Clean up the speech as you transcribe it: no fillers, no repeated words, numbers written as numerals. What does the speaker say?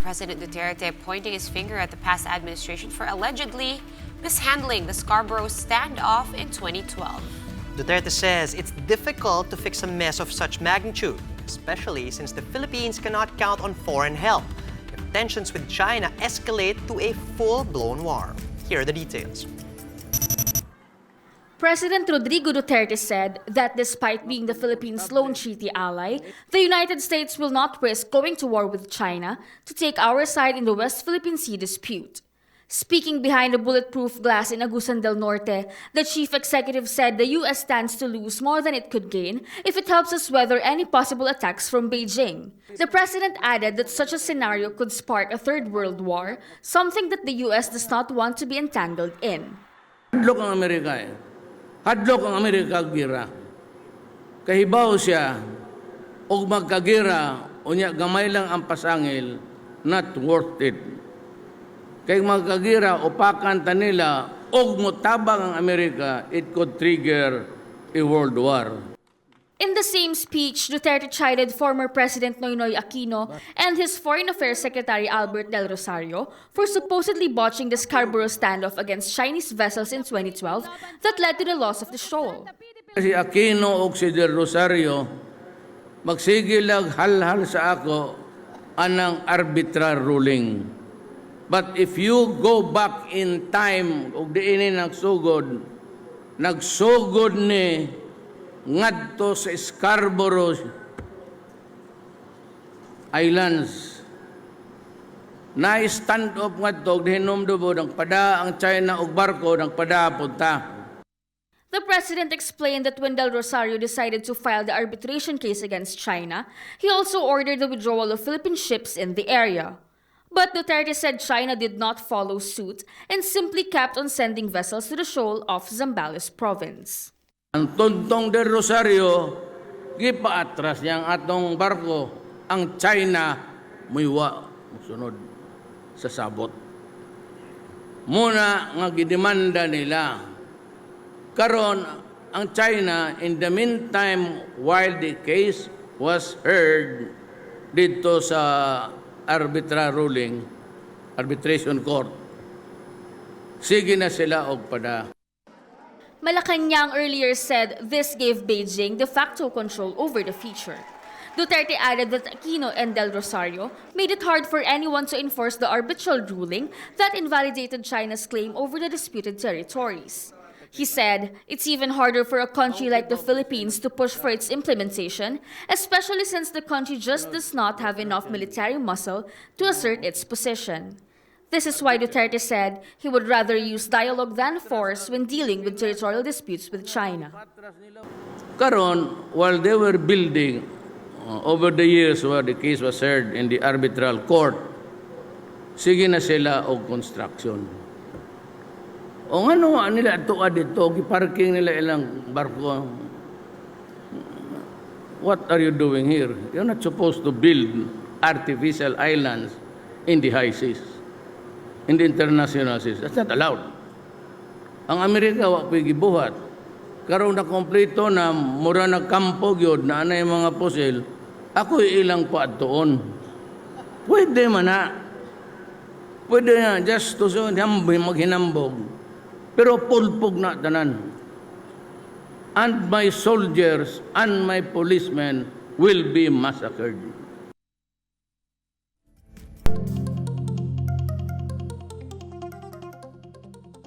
President Duterte pointing his finger at the past administration for allegedly mishandling the Scarborough standoff in 2012. Duterte says it's difficult to fix a mess of such magnitude, especially since the Philippines cannot count on foreign help if tensions with China escalate to a full-blown war. Here are the details. President Rodrigo Duterte said that despite being the Philippines' lone treaty ally, the United States will not risk going to war with China to take our side in the West Philippine Sea dispute. Speaking behind a bulletproof glass in Agusan del Norte, the chief executive said the U.S. stands to lose more than it could gain if it helps us weather any possible attacks from Beijing. The president added that such a scenario could spark a third world war, something that the U.S. does not want to be entangled in. Hadlok ang Amerika Hadlok ang Amerika gira. Kahibaw siya, og magkagira, unya gamay lang ang pasangil, not worth it. Kay magkagira, upakan tanila, og mutabang ang Amerika, it could trigger a world war. In the same speech, Duterte chided former President Noynoy Aquino and his Foreign Affairs Secretary Albert Del Rosario for supposedly botching the Scarborough standoff against Chinese vessels in 2012 that led to the loss of the shoal. Si Aquino o si Del Rosario, magsigil lang hal-hal sa ako anang arbitral ruling. But if you go back in time, og diinin nagsugod ni ngadto sa Scarborough Islands. Na-stand off ngadto, hinumdubo ng pada ang China og barko ng pada punta. The president explained that when Del Rosario decided to file the arbitration case against China, he also ordered the withdrawal of Philippine ships in the area. But Duterte said China did not follow suit and simply kept on sending vessels to the shoal off Zambales province. Ang tontong Del Rosario, gipaatras niyang atong barko, ang China, muiwa, sunod sa sabot. Muna nga gidemanda nila. Karon, ang China, in the meantime, while the case was heard dito sa arbitral ruling, arbitration court, sige na sila og pada. Malacanang earlier said this gave Beijing de facto control over the feature. Duterte added that Aquino and Del Rosario made it hard for anyone to enforce the arbitral ruling that invalidated China's claim over the disputed territories. He said it's even harder for a country like the Philippines to push for its implementation, especially since the country just does not have enough military muscle to assert its position. This is why Duterte said he would rather use dialogue than force when dealing with territorial disputes with China. Karon, while they were building over the years where the case was heard in the arbitral court, sige na sila og construction. O ano nila tuwa dito, giparking nila ilang barko. What are you doing here? You're not supposed to build artificial islands in the high seas. In the international seas. That's not allowed. Ang Amerika, wa ko'y gibuhat. Karon na kompleto na mura na kampo gyud na anay mga pusil, ako'y ilang paadtoon. Pwede man na. Pwede na, just to so maghinambog. Pero pulpog na tanan. And my soldiers and my policemen will be massacred.